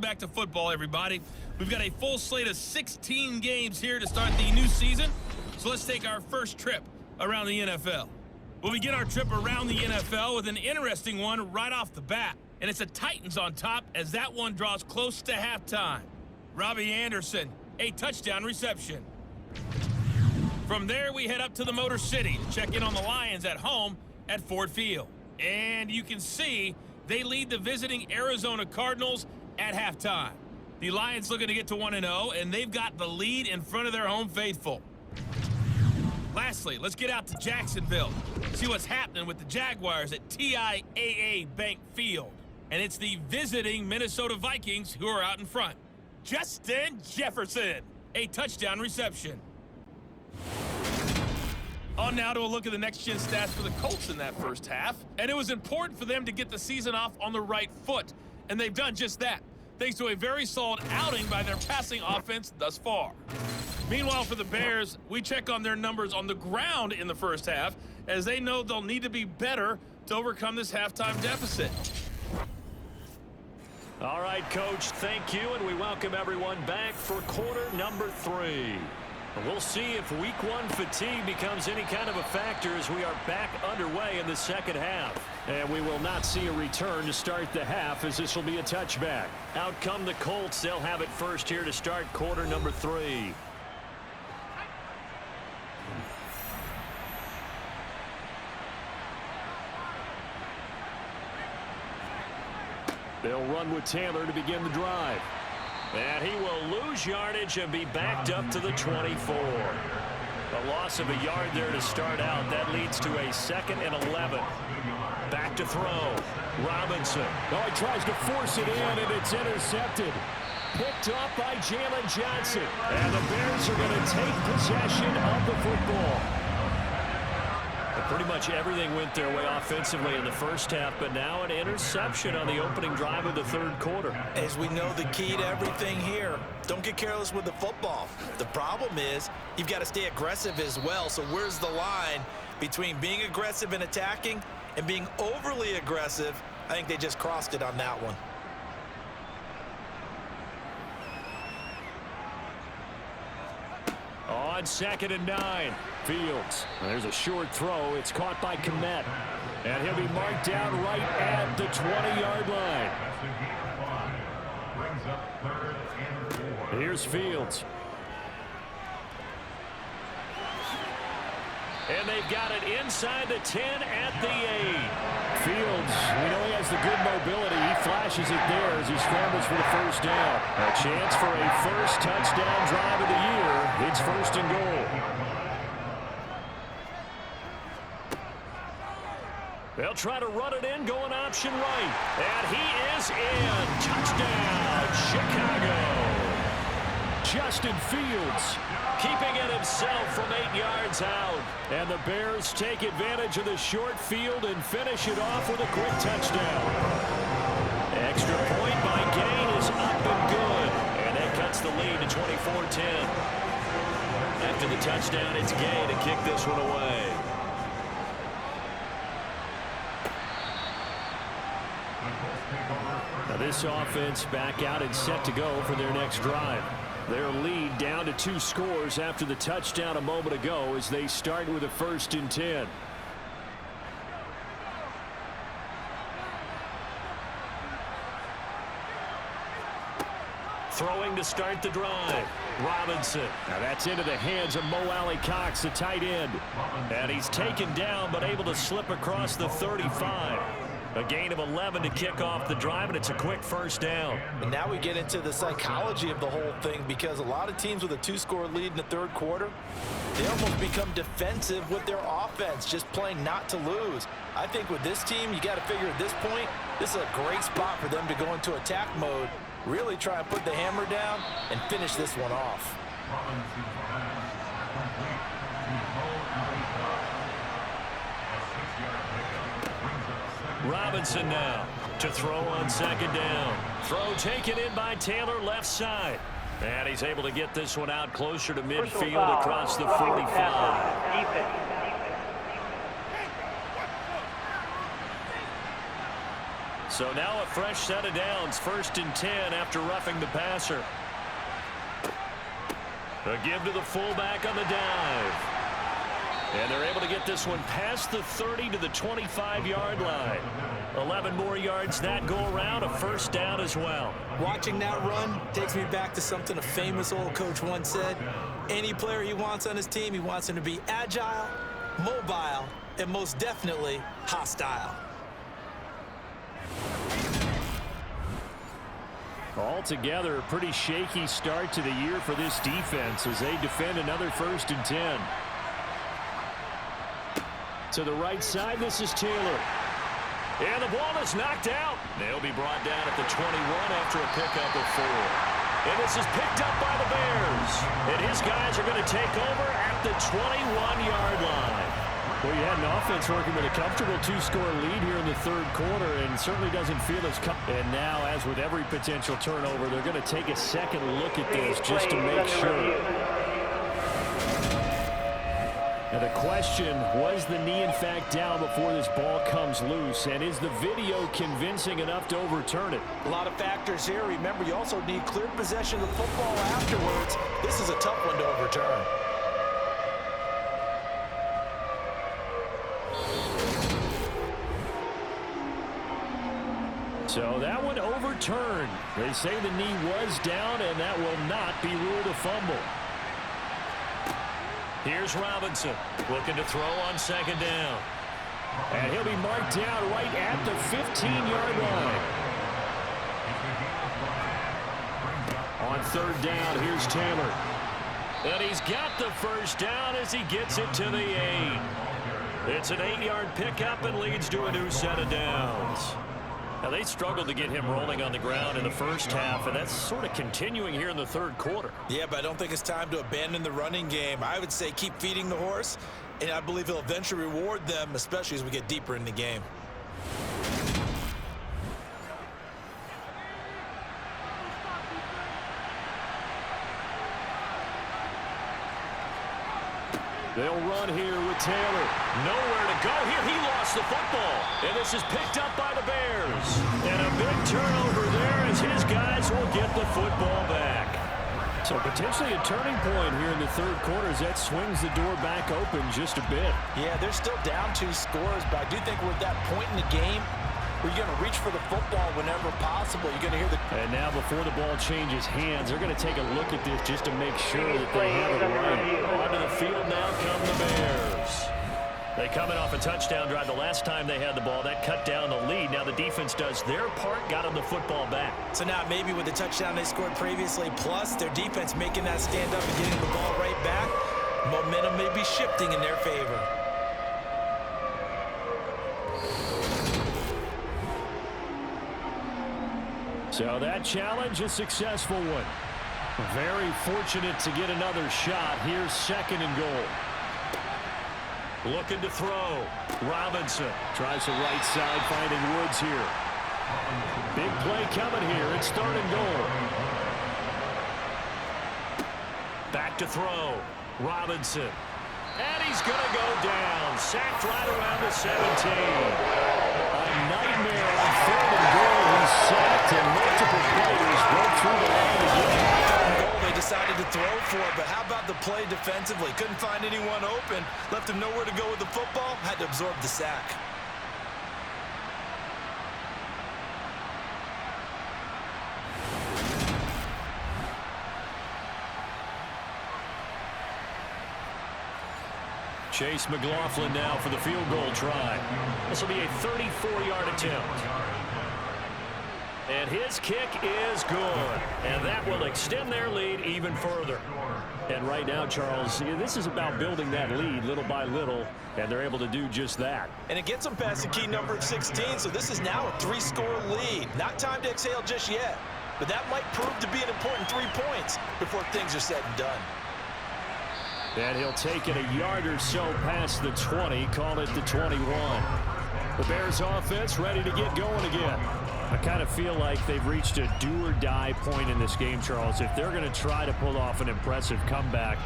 Back to football, everybody. We've got a full slate of 16 games here to start the new season. So let's take our first trip around the NFL. We'll begin our trip around the NFL with an interesting one right off the bat. And it's the Titans on top as that one draws close to halftime. Robbie Anderson, a touchdown reception. From there, we head up to the Motor City to check in on the Lions at home at Ford Field. And you can see they lead the visiting Arizona Cardinals at halftime. The Lions looking to get to 1-0, and they've got the lead in front of their home faithful. Lastly, let's get out to Jacksonville, see what's happening with the Jaguars at TIAA Bank Field. And it's the visiting Minnesota Vikings who are out in front. Justin Jefferson, a touchdown reception. On now to a look at the next-gen stats for the Colts in that first half. And it was important for them to get the season off on the right foot. And they've done just that, thanks to a very solid outing by their passing offense thus far. Meanwhile, for the Bears, we check on their numbers on the ground in the first half, as they know they'll need to be better to overcome this halftime deficit. All right, Coach, thank you, and we welcome everyone back for quarter number 3. We'll see if week 1 fatigue becomes any kind of a factor as we are back underway in the second half. And we will not see a return to start the half, as this will be a touchback. Out come the Colts. They'll have it first here to start quarter number 3. They'll run with Taylor to begin the drive. And he will lose yardage and be backed up to the 24. A loss of a yard there to start out. That leads to a 2nd and 11. Back to throw. Robinson. Oh, he tries to force it in, and it's intercepted. Picked up by Jalen Johnson. And the Bears are going to take possession of the football. Pretty much everything went their way offensively in the first half, but now an interception on the opening drive of the third quarter. As we know, the key to everything here, don't get careless with the football. The problem is you've got to stay aggressive as well. So where's the line between being aggressive and attacking and being overly aggressive? I think they just crossed it on that one. On 2nd and 9, Fields. There's a short throw. It's caught by Kmet. And he'll be marked down right at the 20-yard line. Here's Fields. And they've got it inside the 10 at the 8. Fields, we know he has the good mobility. He flashes it there as he scrambles for the first down. A chance for a first touchdown drive of the year. It's 1st and goal. They'll try to run it in, going option right. And he is in. Touchdown, Chicago. Justin Fields keeping it himself from 8 yards out. And the Bears take advantage of the short field and finish it off with a quick touchdown. Extra point by Gain is up and good. And that cuts the lead to 24-10. After the touchdown, it's Gain to kick this one away. Now this offense back out and set to go for their next drive. Their lead down to 2 scores after the touchdown a moment ago as they start with a 1st and 10. Throwing to start the drive. Robinson. Now that's into the hands of Mo Alley-Cox, the tight end. And he's taken down but able to slip across the 35. A gain of 11 to kick off the drive, and it's a quick first down. And now we get into the psychology of the whole thing, because a lot of teams with a 2-score lead in the third quarter, they almost become defensive with their offense, just playing not to lose. I think with this team, you got to figure at this point, this is a great spot for them to go into attack mode, really try and put the hammer down and finish this one off. Robinson now to throw on 2nd down. Throw taken in by Taylor, left side. And he's able to get this one out closer to midfield across the 45. So now a fresh set of downs, 1st and 10 after roughing the passer. A give to the fullback on the dive. And they're able to get this one past the 30 to the 25-yard line. 11 more yards that go around, a 1st down as well. Watching that run takes me back to something a famous old coach once said. Any player he wants on his team, he wants him to be agile, mobile, and most definitely hostile. Altogether, a pretty shaky start to the year for this defense as they defend another 1st and 10. To the right side, this is Taylor. And the ball is knocked out. They'll be brought down at the 21 after a pickup of 4. And this is picked up by the Bears. And his guys are going to take over at the 21-yard line. Well, you had an offense working with a comfortable 2-score lead here in the 3rd quarter, and certainly doesn't feel as and now, as with every potential turnover, they're going to take a second look at this just to make sure. And the question, was the knee in fact down before this ball comes loose? And is the video convincing enough to overturn it? A lot of factors here. Remember, you also need clear possession of the football afterwards. This is a tough one to overturn. So that one overturned. They say the knee was down, and that will not be ruled a fumble. Here's Robinson looking to throw on 2nd down. And he'll be marked down right at the 15-yard line. On 3rd down, here's Taylor. And he's got the 1st down as he gets it to the 8. It's an 8-yard pickup and leads to a new set of downs. Now, they struggled to get him rolling on the ground in the 1st half, and that's sort of continuing here in the 3rd quarter. Yeah, but I don't think it's time to abandon the running game. I would say keep feeding the horse, and I believe he'll eventually reward them, especially as we get deeper in the game. They'll run here with Taylor. Nowhere to go here. He lost the football. And this is picked up by the Bears. And a big turnover there as his guys will get the football back. So potentially a turning point here in the 3rd quarter as that swings the door back open just a bit. Yeah, they're still down 2 scores, but I do think we're at that point in the game where you're going to reach for the football whenever possible. You're going to hear the... And now before the ball changes hands, they're going to take a look at this just to make sure that they have it right. Onto the field now come the Bears. They coming off a touchdown drive the last time they had the ball. That cut down the lead. Now the defense does their part, got them the football back. So now maybe with the touchdown they scored previously, plus their defense making that stand up and getting the ball right back, momentum may be shifting in their favor. So that challenge, a successful one. Very fortunate to get another shot. Here's 2nd and goal. Looking to throw. Robinson tries the right side, finding Woods here. Big play coming here. It's 3rd and goal. Back to throw. Robinson. And he's going to go down. Sacked right around the 17. A nightmare on 3rd and goal. He's sacked, and multiple players broke through the line again. Goal they decided to throw for, but how about the play defensively? Couldn't find anyone open. Left him nowhere to go with the football. Had to absorb the sack. Chase McLaughlin now for the field goal try. This will be a 34-yard attempt. And his kick is good. And that will extend their lead even further. And right now, Charles, this is about building that lead little by little, and they're able to do just that. And it gets them past the key number of 16, so this is now a 3-score lead. Not time to exhale just yet, but that might prove to be an important 3 points before things are said and done. And he'll take it a yard or so past the 20, call it the 21. The Bears offense ready to get going again. I kind of feel like they've reached a do-or-die point in this game, Charles. If they're going to try to pull off an impressive comeback,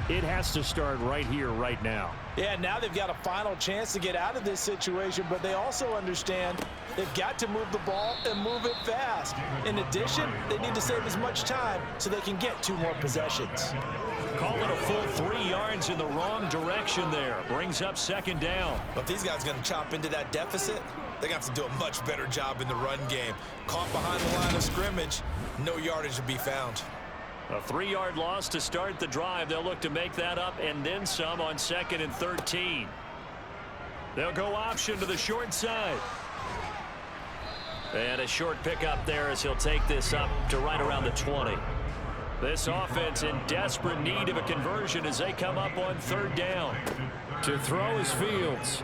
it has to start right here, right now. Yeah, now they've got a final chance to get out of this situation, but they also understand They've got to move the ball and move it fast. In addition, they need to save as much time so they can get 2 more possessions. Call it a full 3 yards in the wrong direction there. Brings up 2nd down. But if these guys are going to chop into that deficit, they're going to have to do a much better job in the run game. Caught behind the line of scrimmage, no yardage to be found. A 3-yard loss to start the drive. They'll look to make that up and then some on 2nd and 13. They'll go option to the short side. And a short pickup there as he'll take this up to right around the 20. This offense in desperate need of a conversion as they come up on 3rd down. To throw is Fields.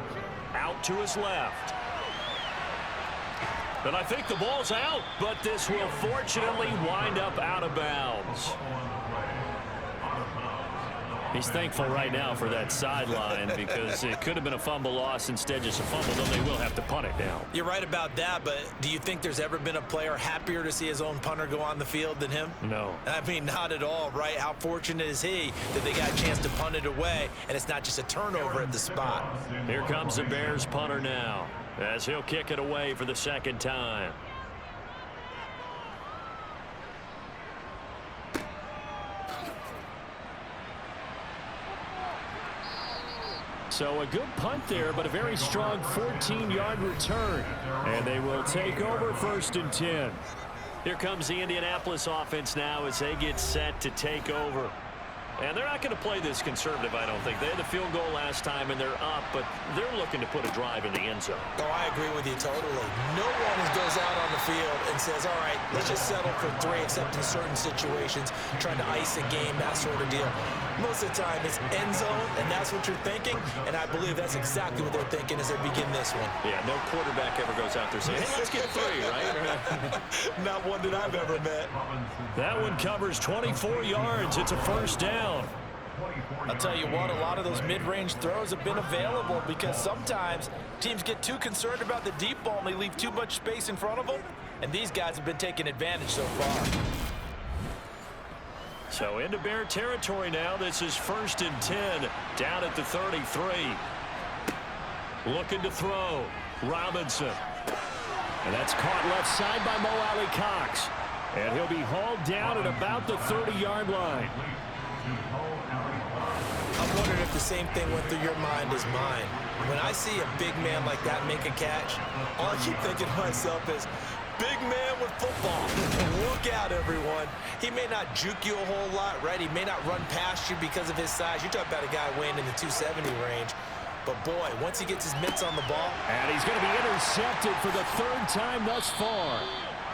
Out to his left. And I think the ball's out, but this will fortunately wind up out of bounds. He's thankful right now for that sideline because it could have been a fumble loss, instead just a fumble, though they will have to punt it now. You're right about that, but do you think there's ever been a player happier to see his own punter go on the field than him? No. I mean, not at all, right? How fortunate is he that they got a chance to punt it away, and it's not just a turnover at the spot. Here comes the Bears punter now as he'll kick it away for the 2nd time. So a good punt there, but a very strong 14-yard return. And they will take over 1st and 10. Here comes the Indianapolis offense now as they get set to take over. And they're not going to play this conservative, I don't think. They had the field goal last time, and they're up, but they're looking to put a drive in the end zone. Oh, I agree with you totally. No one goes out on the field and says, all right, let's just settle for 3, except in certain situations, trying to ice a game, that sort of deal. Most of the time, it's end zone, and that's what you're thinking, and I believe that's exactly what they're thinking as they begin this one. Yeah, no quarterback ever goes out there saying, hey, let's get 3, right? Not one that I've ever met. That one covers 24 yards. It's a 1st down. I'll tell you what, a lot of those mid-range throws have been available because sometimes teams get too concerned about the deep ball and they leave too much space in front of them, and these guys have been taking advantage so far. So into Bear territory now. This is 1st and 10 down at the 33. Looking to throw. Robinson. And that's caught left side by Mo Alley-Cox. And he'll be hauled down at about the 30-yard line. I'm wondering if the same thing went through your mind as mine. When I see a big man like that make a catch, all I keep thinking to myself is, big man with football. Look out, everyone. He may not juke you a whole lot, right? He may not run past you because of his size. You're talking about a guy weighing in the 270 range. But, boy, once he gets his mitts on the ball. And he's going to be intercepted for the 3rd time thus far.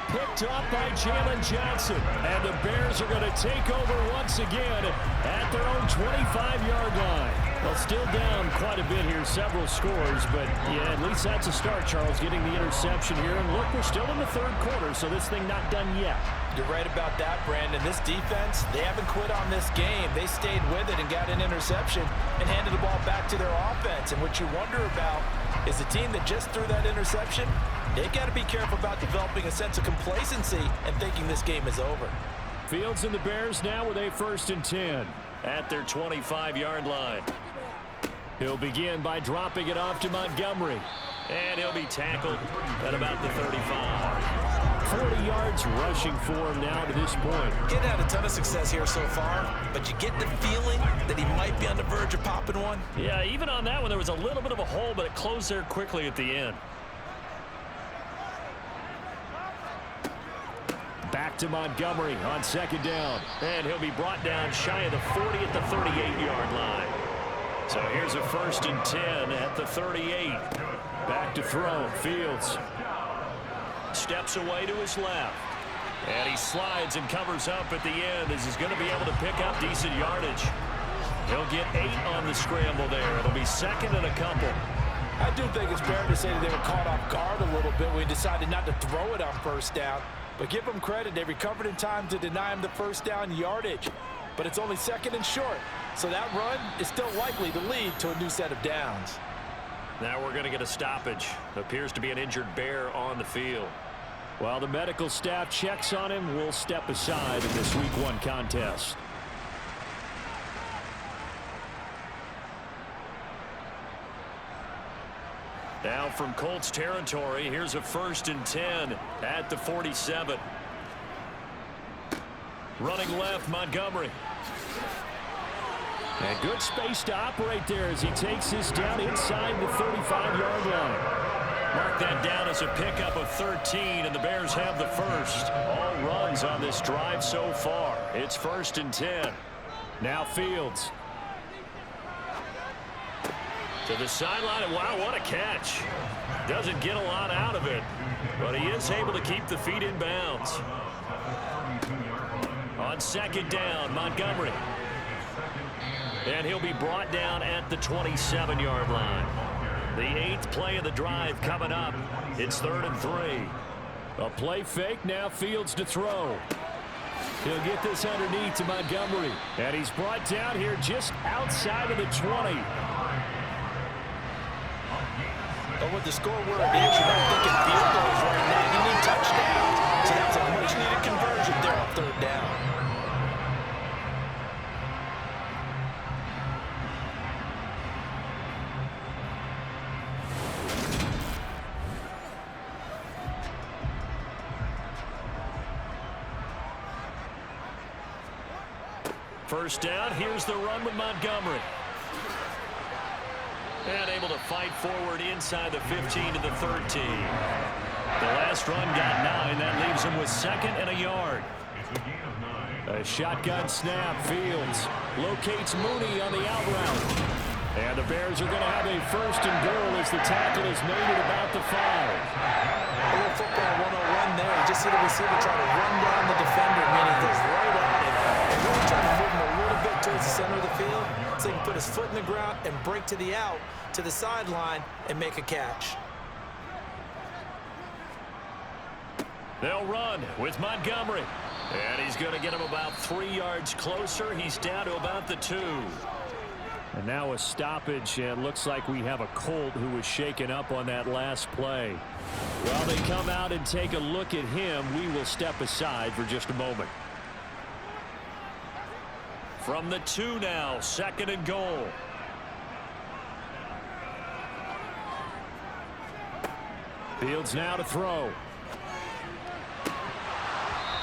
Picked up by Jalen Johnson. And the Bears are going to take over once again at their own 25-yard line. Well, still down quite a bit here, several scores, but yeah, at least that's a start, Charles, getting the interception here. And look, we're still in the 3rd quarter, so this thing not done yet. You're right about that, Brandon. This defense, they haven't quit on this game. They stayed with it and got an interception and handed the ball back to their offense. And what you wonder about is the team that just threw that interception, they've got to be careful about developing a sense of complacency and thinking this game is over. Fields and the Bears now with a 1st and 10 at their 25-yard line. He'll begin by dropping it off to Montgomery. And he'll be tackled at about the 35. 40 yards rushing for him now to this point. Getting had a ton of success here so far, but you get the feeling that he might be on the verge of popping one. Yeah, even on that one, there was a little bit of a hole, but it closed there quickly at the end. Back to Montgomery on 2nd down. And he'll be brought down shy of the 40 at the 38-yard line. So here's a 1st and 10 at the 38. Back to throw. Fields. Steps away to his left. And he slides and covers up at the end as he's going to be able to pick up decent yardage. He'll get 8 on the scramble there. It'll be 2nd and a couple. I do think it's fair to say that they were caught off guard a little bit when he decided not to throw it on 1st down. But give them credit, they recovered in time to deny him the 1st down yardage. But it's only 2nd and short, so that run is still likely to lead to a new set of downs. Now we're going to get a stoppage. Appears to be an injured Bear on the field. While the medical staff checks on him, we'll step aside in this Week 1 contest. Now from Colts territory, here's a 1st and 10 at the 47. Running left, Montgomery. And good space to operate there as he takes this down inside the 35-yard line. Mark that down as a pickup of 13, and the Bears have the first. All runs on this drive so far. It's 1st and 10. Now Fields. To the sideline. Wow, what a catch. Doesn't get a lot out of it, but he is able to keep the feet in bounds. On 2nd down, Montgomery. And he'll be brought down at the 27-yard line. The 8th play of the drive coming up. It's 3rd and 3. A play fake, now Fields to throw. He'll get this underneath to Montgomery. And he's brought down here just outside of the 20. But with the score where it is, you're not thinking field goals right now. You need touchdowns. So that's a much-needed conversion there on 3rd down. First down, here's the run with Montgomery. And able to fight forward inside the 15 to the 13. The last run got 9. That leaves him with 2nd and a yard. A shotgun snap. Fields locates Mooney on the out route. And the Bears are going to have a 1st and goal as the tackle is made at about the 5. A little football 101 there. You just see the receiver try to run down the defender, meaning he's right at it. And really trying to move him a little bit towards the center of the field so he can put his foot in the ground and break to the out, to the sideline, and make a catch. They'll run with Montgomery. And he's going to get him about 3 yards closer. He's down to about the 2. And now a stoppage, and looks like we have a Colt who was shaken up on that last play. While they come out and take a look at him, we will step aside for just a moment. From the 2 now, 2nd and goal. Fields now to throw.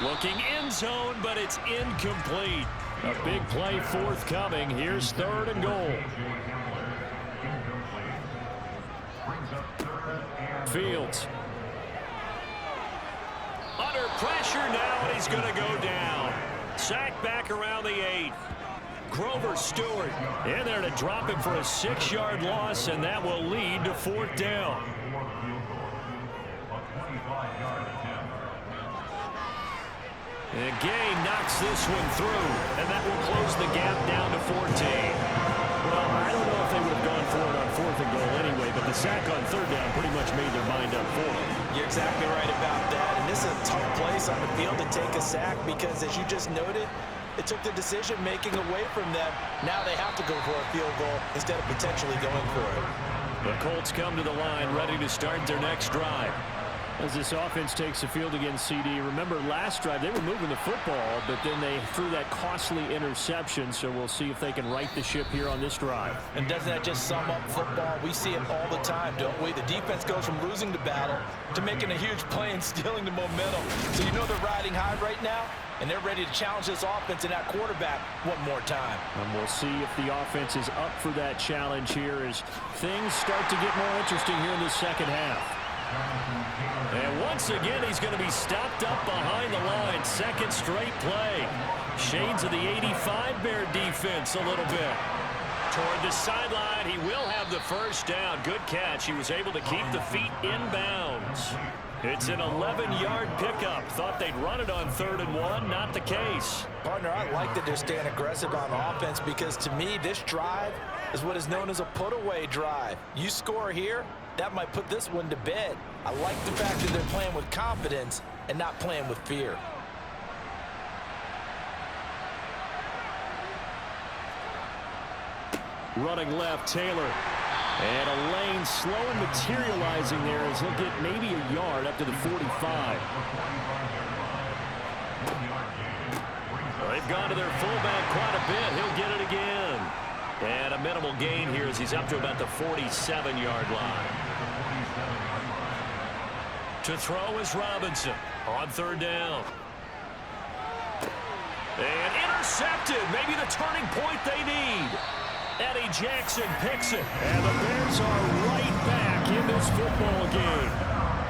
Looking end zone, but it's incomplete. A big play forthcoming. Here's 3rd and goal. Fields. Under pressure now, and he's going to go down. Sacked back around the 8. Grover Stewart in there to drop him for a 6-yard loss, and that will lead to 4th down. And Gay knocks this one through, and that will close the gap down to 14. Well, I don't know if they would have gone for it on 4th and goal anyway, but the sack on 3rd down pretty much made their mind up for it. You're exactly right about that. And this is a tough place on the field to take a sack because, as you just noted, it took the decision-making away from them. Now they have to go for a field goal instead of potentially going for it. The Colts come to the line ready to start their next drive. As this offense takes the field against CD, remember last drive they were moving the football, but then they threw that costly interception, so we'll see if they can right the ship here on this drive. And doesn't that just sum up football? We see it all the time, don't we? The defense goes from losing the battle to making a huge play and stealing the momentum. So you know they're riding high right now, and they're ready to challenge this offense and that quarterback one more time. And we'll see if the offense is up for that challenge here as things start to get more interesting here in the second half. And once again, he's going to be stopped up behind the line. Second straight play. Shades of the 85 Bear defense a little bit. Toward the sideline, he will have the first down. Good catch. He was able to keep the feet in bounds. It's an 11-yard pickup. Thought they'd run it on 3rd and 1. Not the case. Partner, I like that they're staying aggressive on offense because, to me, this drive is what is known as a put-away drive. You score here, that might put this one to bed. I like the fact that they're playing with confidence and not playing with fear. Running left, Taylor. And a lane slow and materializing there as he'll get maybe a yard up to the 45. They've gone to their fullback quite a bit. He'll get it again. And a minimal gain here as he's up to about the 47-yard line. To throw is Robinson on third down. And intercepted. Maybe the turning point they need. Eddie Jackson picks it. And the Bears are right back in this football game.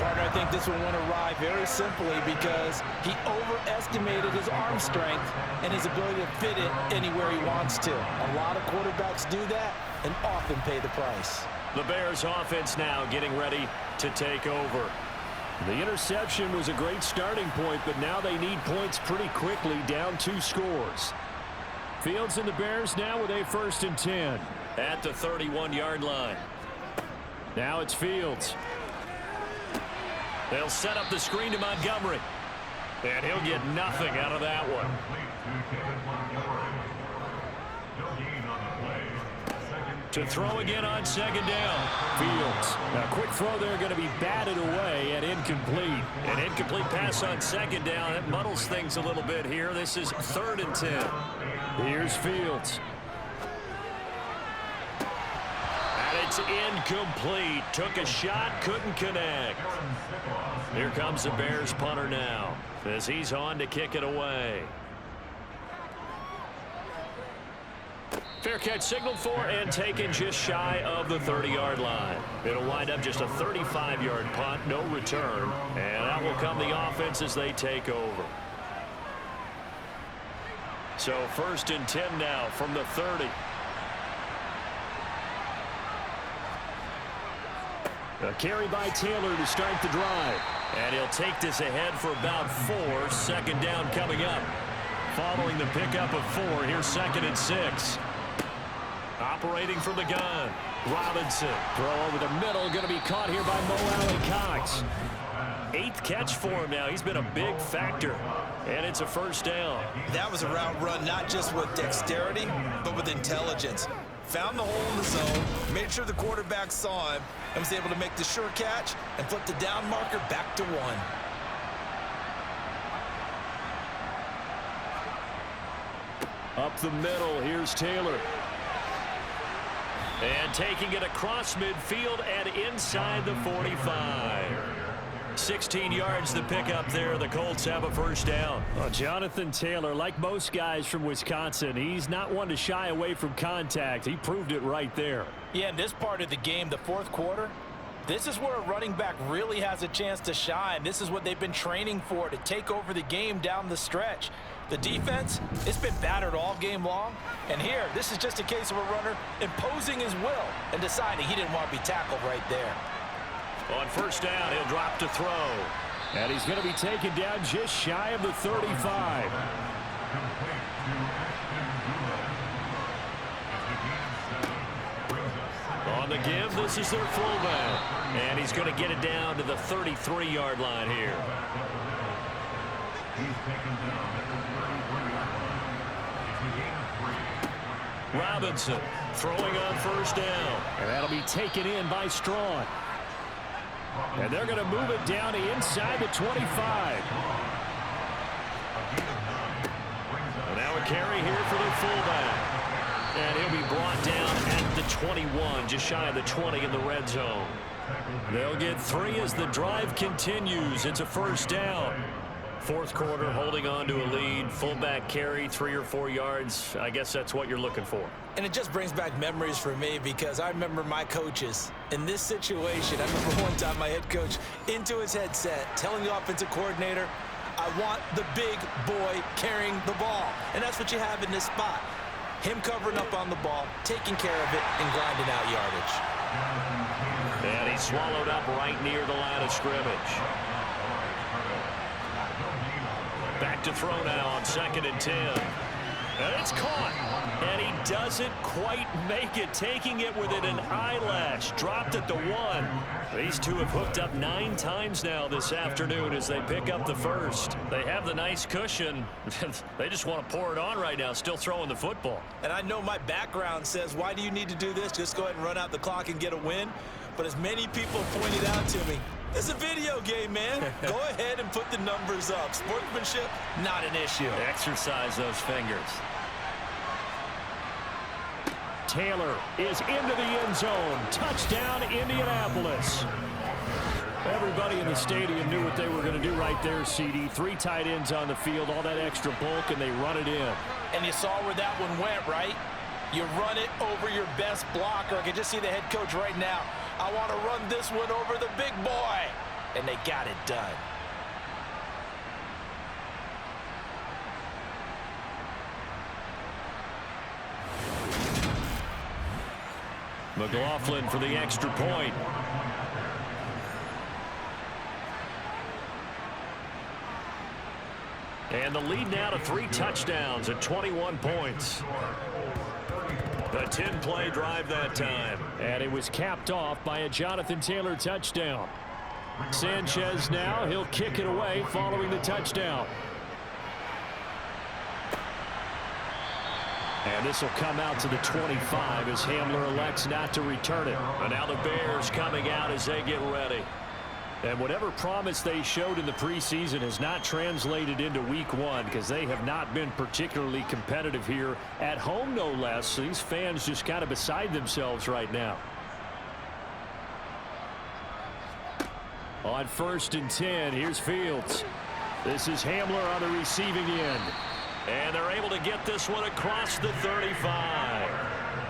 Partner, I think this one went awry very simply because he overestimated his arm strength and his ability to fit it anywhere he wants to. A lot of quarterbacks do that and often pay the price. The Bears offense now getting ready to take over. The interception was a great starting point, but now they need points pretty quickly, down 2 scores. Fields and the Bears now with a 1st and 10. At the 31-yard line. Now it's Fields. They'll set up the screen to Montgomery. And he'll get nothing out of that one. To throw again on 2nd down. Fields. Now, quick throw there going to be batted away and incomplete. An incomplete pass on 2nd down. It muddles things a little bit here. This is 3rd and 10. Here's Fields. And it's incomplete. Took a shot, couldn't connect. Here comes the Bears punter now as he's on to kick it away. Fair catch signaled for and taken just shy of the 30-yard line. It'll wind up just a 35-yard punt, no return. And out will come the offense as they take over. So 1st and 10 now from the 30. A carry by Taylor to start the drive. And he'll take this ahead for about 4. 2nd down coming up. Following the pickup of 4, here's 2nd and 6. Operating from the gun. Robinson. Throw over the middle. Going to be caught here by Mo Alley-Cox. 8th catch for him now. He's been a big factor. And it's a 1st down. That was a route run not just with dexterity, but with intelligence. Found the hole in the zone, made sure the quarterback saw him, and was able to make the sure catch and flip the down marker back to 1. Up the middle. Here's Taylor. And taking it across midfield and inside the 45. 16 yards to pick up there. The Colts have a 1st down. Well, Jonathan Taylor, like most guys from Wisconsin, he's not one to shy away from contact. He proved it right there. Yeah, in this part of the game, the 4th quarter, this is where a running back really has a chance to shine. This is what they've been training for, to take over the game down the stretch. The defense, it's been battered all game long. And here, this is just a case of a runner imposing his will and deciding he didn't want to be tackled right there. On 1st down, he'll drop to throw. And he's going to be taken down just shy of the 35. On the give, this is their fullback. And he's going to get it down to the 33-yard line here. Robinson throwing on 1st down. And that'll be taken in by Straughn. And they're going to move it down to inside the 25. And now a carry here for the fullback. And he'll be brought down at the 21, just shy of the 20 in the red zone. They'll get 3 as the drive continues. It's a 1st down. 4th quarter, holding on to a lead. Fullback carry, 3 or 4 yards. I guess that's what you're looking for. And it just brings back memories for me because I remember my coaches in this situation. I remember one time my head coach into his headset telling the offensive coordinator, I want the big boy carrying the ball. And that's what you have in this spot. Him covering up on the ball, taking care of it, and grinding out yardage. And he's swallowed up right near the line of scrimmage. Back to throw now on 2nd and 10. And it's caught. And he doesn't quite make it, taking it within an eyelash. Dropped at the 1. These two have hooked up 9 times now this afternoon as they pick up the 1st. They have the nice cushion. They just want to pour it on right now, still throwing the football. And I know my background says, why do you need to do this? Just go ahead and run out the clock and get a win. But as many people pointed out to me, it's a video game, man. Go ahead and put the numbers up. Sportsmanship, not an issue. Exercise those fingers. Taylor is into the end zone. Touchdown, Indianapolis. Everybody in the stadium knew what they were going to do right there, CD. 3 tight ends on the field, all that extra bulk, and they run it in. And you saw where that one went, right? You run it over your best blocker. I can just see the head coach right now. I want to run this one over the big boy. And they got it done. McLaughlin for the extra point. And the lead now to 3 touchdowns at 21 points. The 10-play drive that time. And it was capped off by a Jonathan Taylor touchdown. Sanchez now, he'll kick it away following the touchdown. And this will come out to the 25 as Hamler elects not to return it. And now the Bears coming out as they get ready. And whatever promise they showed in the preseason has not translated into week 1 because they have not been particularly competitive here at home, no less. These fans just kind of beside themselves right now. On 1st and 10, here's Fields. This is Hamler on the receiving end. And they're able to get this one across the 35.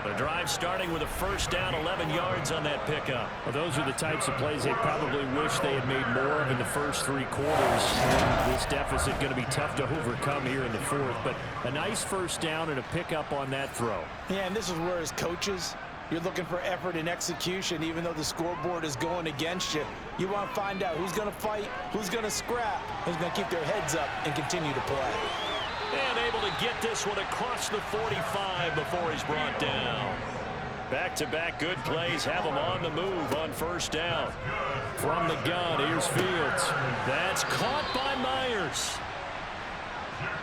The drive starting with a first down, 11 yards on that pickup. Well, those are the types of plays they probably wish they had made more of in the first 3 quarters. And this deficit going to be tough to overcome here in the 4th. But a nice first down and a pickup on that throw. Yeah, and this is where as coaches, you're looking for effort and execution, even though the scoreboard is going against you. You want to find out who's going to fight, who's going to scrap, who's going to keep their heads up and continue to play. And able to get this one across the 45 before he's brought down. Back-to-back good plays have him on the move on first down. From the gun, here's Fields. That's caught by Myers.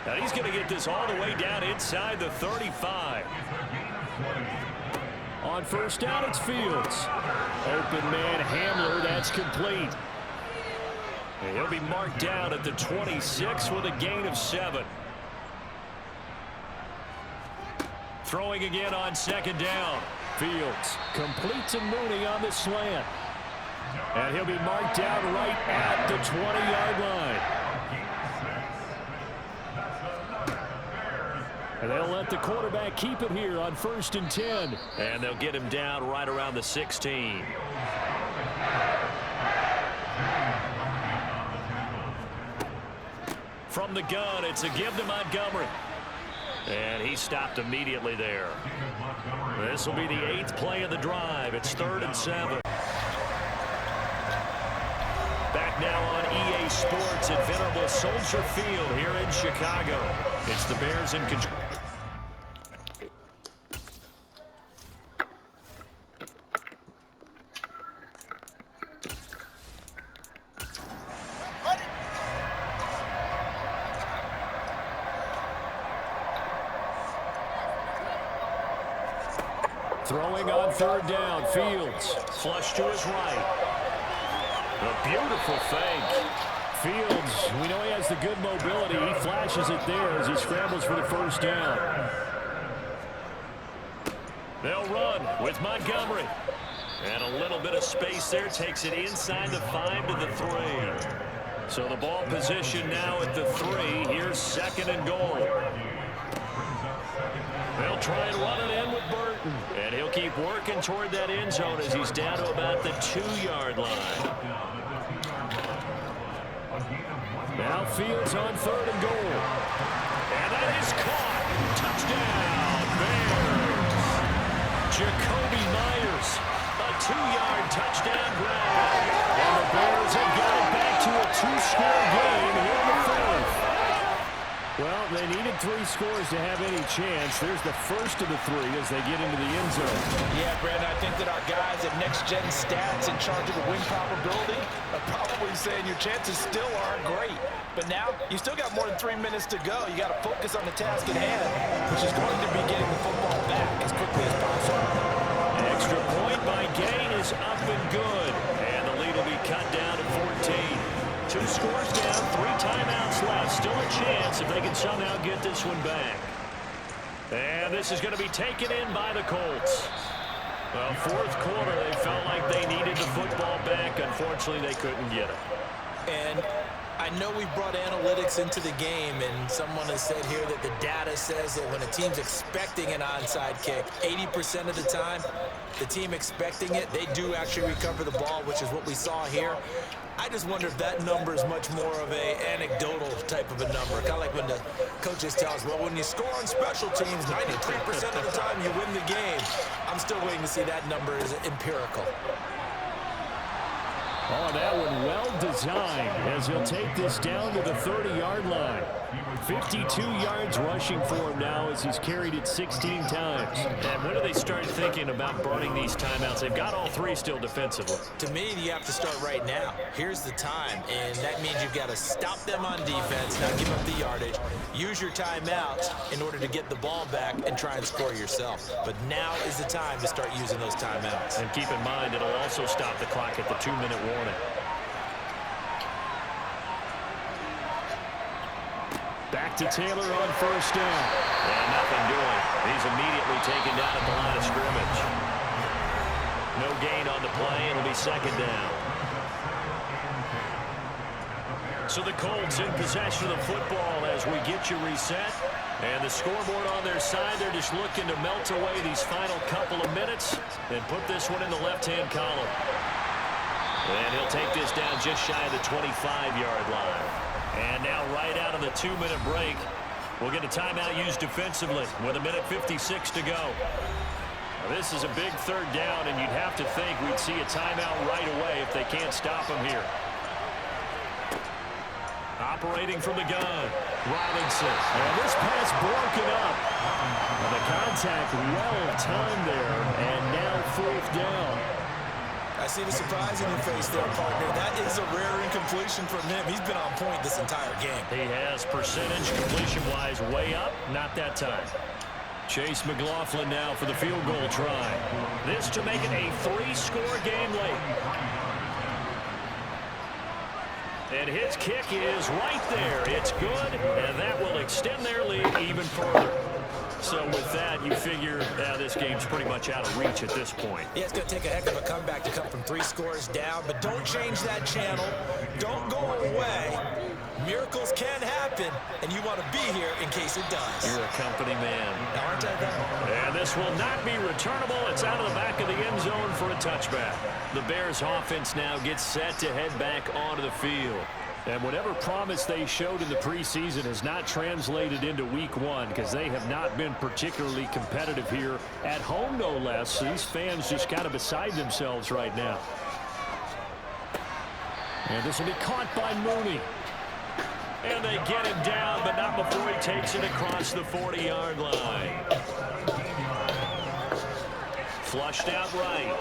Now he's going to get this all the way down inside the 35. On first down, it's Fields. Open man Hamler, that's complete. And he'll be marked down at the 26 with a gain of 7. Throwing again on 2nd down. Fields complete to Mooney on the slant. And he'll be marked down right at the 20-yard line. And they'll let the quarterback keep it here on 1st and 10. And they'll get him down right around the 16. From the gun, it's a give to Montgomery. And he stopped immediately there. This will be the 8th play of the drive. It's 3rd and 7. Back now on EA Sports at Venerable Soldier Field here in Chicago. It's the Bears in control. Throwing on 3rd down, Fields. Flush to his right. A beautiful fake. Fields, we know he has the good mobility. He flashes it there as he scrambles for the first down. They'll run with Montgomery. And a little bit of space there takes it inside the 5 to the 3. So the ball position now at the 3. Here's 2nd and goal. They'll try and run it in with Burton. And he'll keep working toward that end zone as he's down to about the 2-yard line. Now Fields on 3rd and goal. And that is caught. Touchdown, Bears. Jacoby Myers. A 2-yard touchdown grab. And the Bears have got it back to a 2-score game here in the 4th. Well, they needed 3 scores to have any chance. There's the first of the 3 as they get into the end zone. Yeah, Brandon, I think that our guys at Next Gen Stats in charge of the win probability are probably saying your chances still aren't great. But now, you still got more than 3 minutes to go. You got to focus on the task at hand, which is going to be getting the football back as quickly as possible. Extra point by Gain is up and good. And the lead will be cut down to 14. 2 scores down, 3 timeouts left. Still a chance if they can somehow get this one back. And this is going to be taken in by the Colts. Well, fourth quarter, they felt like they needed the football back. Unfortunately, they couldn't get it. And I know we brought analytics into the game, and someone has said here that the data says that when a team's expecting an onside kick, 80% of the time, the team expecting it, they do actually recover the ball, which is what we saw here. I just wonder if that number is much more of a anecdotal type of a number. Kind of like when the coaches tell us, well, when you score on special teams, 93% of the time you win the game. I'm still waiting to see that number is empirical. Oh, that one well designed as he'll take this down to the 30-yard line. 52 yards rushing for him now as he's carried it 16 times. And when do they start thinking about burning these timeouts? They've got all three still defensively. To me, you have to start right now. Here's the time, and that means you've got to stop them on defense, not give up the yardage. Use your timeouts in order to get the ball back and try and score yourself. But now is the time to start using those timeouts. And keep in mind, it'll also stop the clock at the 2-minute warning. Back to Taylor on first down. And nothing doing. He's immediately taken down at the line of scrimmage. No gain on the play. It'll be second down. So the Colts in possession of the football as we get you reset. And the scoreboard on their side, they're just looking to melt away these final couple of minutes and put this one in the left-hand column. And he'll take this down just shy of the 25-yard line. And now right out of the 2-minute break, we'll get a timeout used defensively with 1:56 to go. Now, this is a big third down, and you'd have to think we'd see a timeout right away if they can't stop him here. Operating from the gun, Robinson. And this pass broken up. And the contact well timed there, and now fourth down. I see the surprise in your face there, partner. That is a rare incompletion from him. He's been on point this entire game. He has percentage completion-wise way up. Not that time. Chase McLaughlin now for the field goal try. This to make it a 3-score game late. And his kick is right there. It's good, and that will extend their lead even further. So with that, you figure this game's pretty much out of reach at this point. Yeah, it's going to take a heck of a comeback to come from 3 scores down, but don't change that channel. Don't go away. Miracles can happen, and you want to be here in case it does. You're a company man. Aren't I, though? And this will not be returnable. It's out of the back of the end zone for a touchback. The Bears offense now gets set to head back onto the field. And whatever promise they showed in the preseason has not translated into week one because they have not been particularly competitive here at home, no less. These fans just kind of beside themselves right now. And this will be caught by Mooney. And they get him down, but not before he takes it across the 40-yard line. Flushed out right.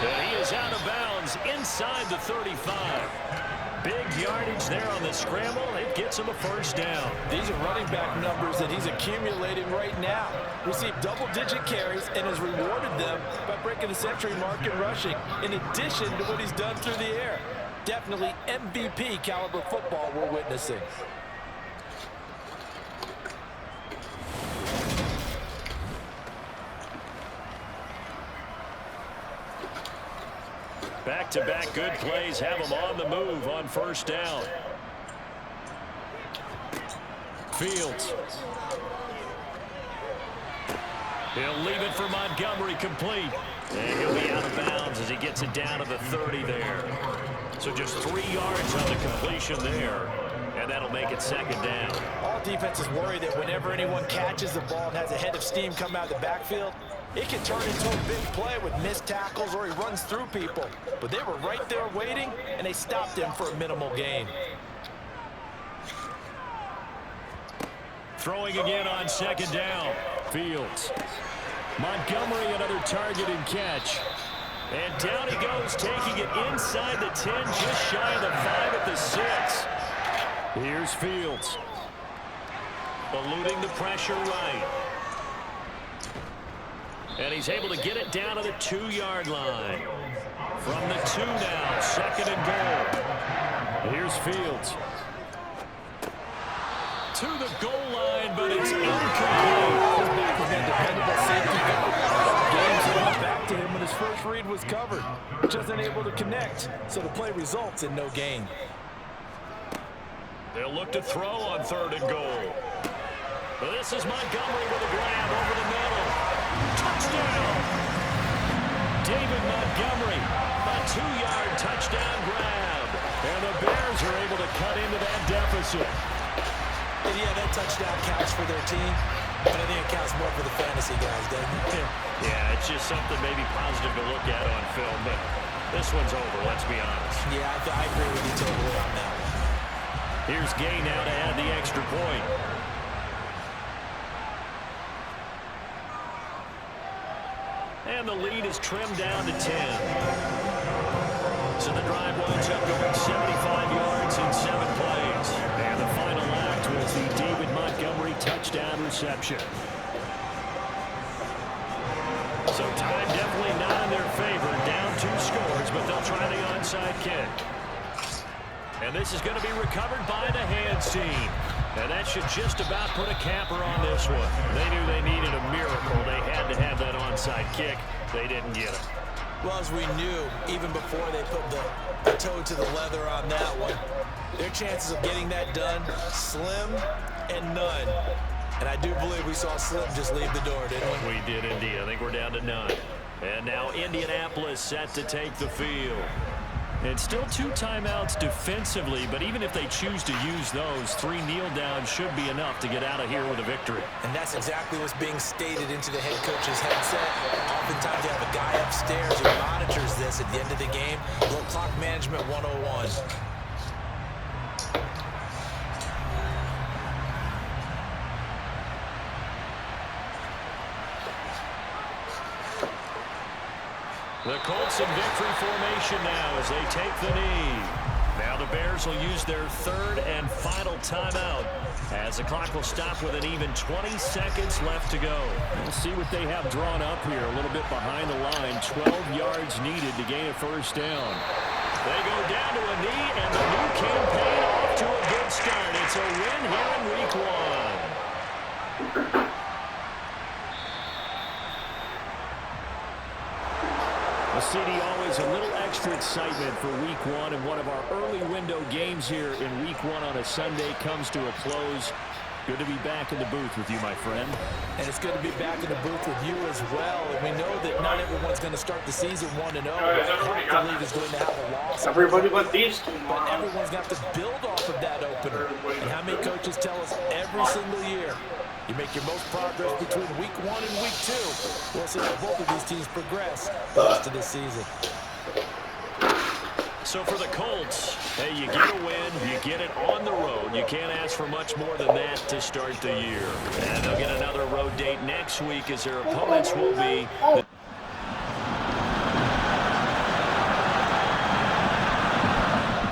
And he is out of bounds inside the 35. Big yardage there on the scramble. It gets him a first down. These are running back numbers that he's accumulating right now. Received double-digit carries and has rewarded them by breaking the century mark in rushing, in addition to what he's done through the air. Definitely MVP caliber football we're witnessing. Back-to-back good plays have him on the move on first down. Fields. He'll leave it for Montgomery complete. And he'll be out of bounds as he gets it down to the 30 there. So just 3 yards on the completion there. And that'll make it second down. All defenses worry that whenever anyone catches the ball and has a head of steam come out of the backfield, it can turn into a big play with missed tackles or he runs through people. But they were right there waiting, and they stopped him for a minimal gain. Throwing again on second down. Fields. Montgomery, another target and catch. And down he goes, taking it inside the 10, just shy of the 5 at the 6. Here's Fields. Eluding the pressure right. And he's able to get it down to the 2-yard line. From the 2 now, second and goal. Here's Fields. To the goal line, but it's incomplete. first read was covered. Just unable to connect, so the play results in no gain. They'll look to throw on 3rd and goal. This is Montgomery with a grab over the middle. Touchdown! David Montgomery, a 2-yard touchdown grab. And the Bears are able to cut into that deficit. And yeah, that touchdown counts for their team, but I think it counts more for the fantasy guys, doesn't it? Yeah, it's just something maybe positive to look at on film, but this one's over, let's be honest. Yeah, I agree with you totally on that one. Here's Gay now to add the extra point. And the lead is trimmed down to 10. So the drive winds up going 75 yards in 7 plays. And the final act was the David Montgomery touchdown reception. So time definitely not in their favor. Down 2 scores, but they'll try the onside kick. And this is going to be recovered by the Hands team. And that should just about put a capper on this one. They knew they needed a miracle. They had to have that onside kick. They didn't get it. Well, as we knew, even before they put the toe to the leather on that one, their chances of getting that done, slim and none. And I do believe we saw Slim just leave the door, didn't we? We did indeed. I think we're down to 9. And now Indianapolis set to take the field. And still 2 timeouts defensively, but even if they choose to use those, 3 kneel downs should be enough to get out of here with a victory. And that's exactly what's being stated into the head coach's headset. Oftentimes you have a guy upstairs who monitors this at the end of the game. A little clock management 101. The Colts in victory formation now as they take the knee. Now the Bears will use their 3rd and final timeout as the clock will stop with an even 20 seconds left to go. We'll see what they have drawn up here. A little bit behind the line. 12 yards needed to gain a first down. They go down to a knee, and the new campaign off to a good start. It's a win here in week 1. CD, always a little extra excitement for week 1, and one of our early window games here in week 1 on a Sunday comes to a close. Good to be back in the booth with you, my friend. And it's good to be back in the booth with you as well. And we know that not everyone's going to start the season 1-0. The league is going to have a loss. Everybody but these two. But everyone's got to build off of that opener. And how many coaches tell us every single year, you make your most progress between week 1 and week 2. We'll see how both of these teams progress the rest of the season. So for the Colts, hey, you get a win, you get it on the road. You can't ask for much more than that to start the year. And they'll get another road date next week as their opponents will be the